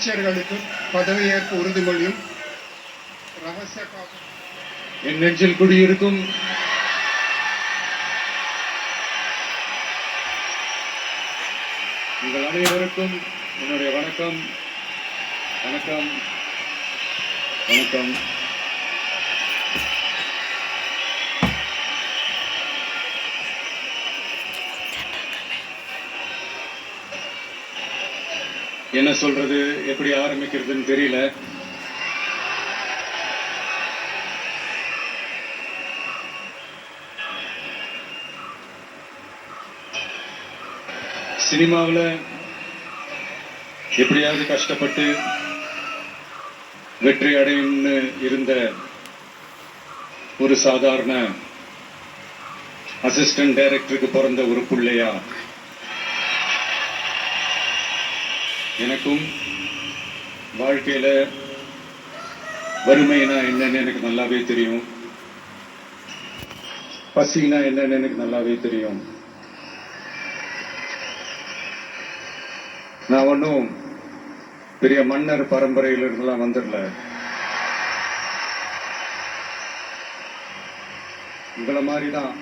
அமைச்சர்களுக்கு பதவியேற்பு உறுதிமொழியும் ரகசிய என் நெஞ்சில் குடியிருக்கும் உங்கள் அனைவருக்கும் என்னுடைய வணக்கம் வணக்கம் வணக்கம். என்ன சொல்றது, எப்படி ஆரம்பிக்கிறதுன்னு தெரியல. சினிமாவில் எப்படியாவது கஷ்டப்பட்டு வெற்றி அடையும்னு இருந்த ஒரு சாதாரண அசிஸ்டன்ட் டைரக்டருக்கு பிறந்த ஒரு பிள்ளையா எனக்கும் வாழ்க்கையில வறுமைனா என்னன்னு எனக்கு நல்லாவே தெரியும், பசினா என்னன்னு எனக்கு நல்லாவே தெரியும். நான் ஒன்னும் பெரிய மன்னர் பரம்பரையில இருந்தெல்லாம் வந்துடல. உங்களை மாதிரிதான்,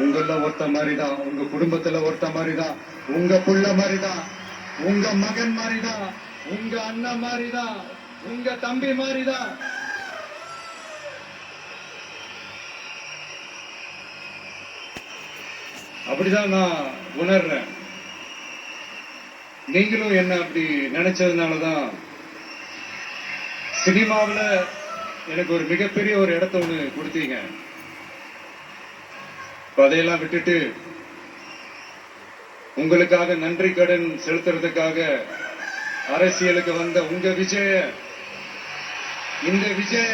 உங்கள ஒருத்த மாதிரிதான், உங்க குடும்பத்துல ஒருத்த மாதிரிதான், உங்க புள்ள மாதிரிதான், உங்க மகன் மாதிரிதான், உங்க அண்ணன் மாதிரிதான், உங்க தம்பி மாதிரிதான். அப்படிதான் நான் உணர்றேன். நீங்களும் என்ன அப்படி நினைச்சதுனாலதான் சினிமாவில் எனக்கு ஒரு மிகப்பெரிய ஒரு இடத்த ஒண்ணு கொடுத்தீங்க. அதையெல்லாம் விட்டுட்டு உங்களுக்காக நன்றி கடன் செலுத்துறதுக்காக அரசியலுக்கு வந்த உங்க விஜய, இந்த விஜய,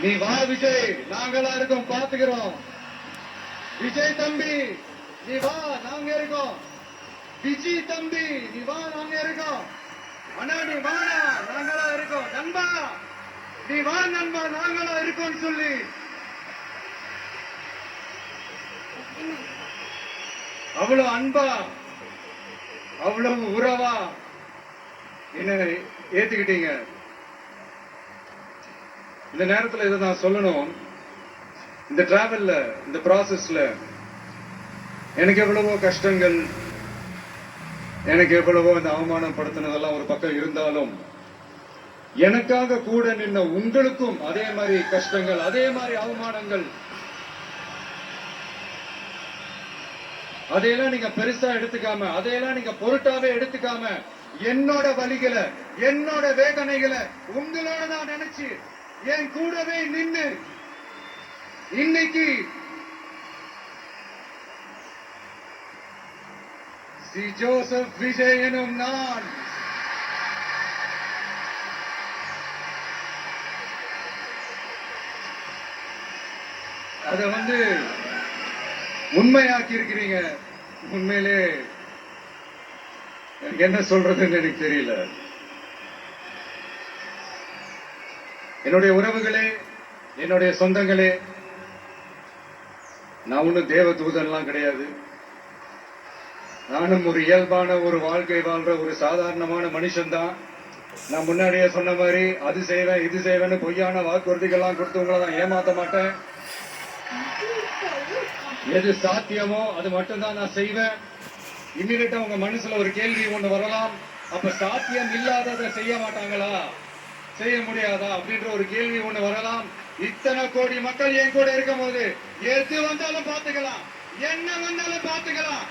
நீ வா விஜய், நாங்களா இருக்கோம், பாத்துக்கிறோம். விஜய் தம்பி நீ வா, நாங்க இருக்கோம். விஜய் தம்பி நீ வா, நாங்க இருக்கோம். அண்ணா நீ வாடா, நாங்களா இருக்கோம். நண்பா நீ வா நண்பா, நாங்களா இருக்கோம் சொல்லி அவ்வளவு அன்பா, அவ்வளவு உறவா என்ன ஏத்துக்கிட்டீங்க. இந்த நேரத்தில் இதை நான் சொல்லணும். இந்த டிராவல்ல, இந்த ப்ராசஸ்ல எனக்கு எவ்வளவோ கஷ்டங்கள், எனக்கு எவ்வளவோ இந்த அவமானப்படுத்தினதெல்லாம் ஒரு பக்கம் இருந்தாலும், எனக்காக கூட நின்ன உங்களுக்கும் அதே மாதிரி கஷ்டங்கள், அதே மாதிரி அவமானங்கள், அதையெல்லாம் நீங்க பெருசா எடுத்துக்காம, அதையெல்லாம் நீங்க பொருட்டாவே எடுத்துக்காம, என்னோட வலிகளை, என்னோட வேதனைகளை உங்களோட நான் நினைச்சு என் கூடவே நின்று இன்னைக்கு சி ஜோசப் விஜய் எனும் நான் அதை உண்மையாக்கி இருக்கிறீங்க. உண்மையிலே என்ன சொல்றதுன்னு எனக்கு தெரியல. என்னுடைய உறவுகளே, என்னுடைய சொந்தங்களே, நான் ஒன்னும் தேவ தூதன்லாம் கிடையாது. நானும் ஒரு இயல்பான ஒரு வாழ்க்கை வாழ்ற ஒரு சாதாரணமான மனுஷன்தான். நான் முன்னாடியே சொன்ன மாதிரி அது செய்வேன் இது செய்வேன்னு பொய்யான வாக்குறுதிகள்லாம் கொடுத்து உங்களை தான் ஏமாத்த மாட்டேன். எது சாத்தியமோ அது மட்டும்தான் நான் செய்வேன். இம்மிடியா உங்க மனசுல ஒரு கேள்வி ஒண்ணு வரலாம், அப்ப சாத்தியம் இல்லாததை செய்ய மாட்டாங்களா, செய்ய முடியாதா அப்படின்ற ஒரு கேள்வி ஒண்ணு வரலாம். இத்தனை கோடி மக்கள் என் கூட இருக்கும் போது எது வந்தாலும் பாத்துக்கலாம், என்ன வந்தாலும் பாத்துக்கலாம்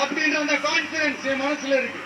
அப்படின்ற அந்த கான்பிடன்ஸ் என் மனசுல இருக்கு.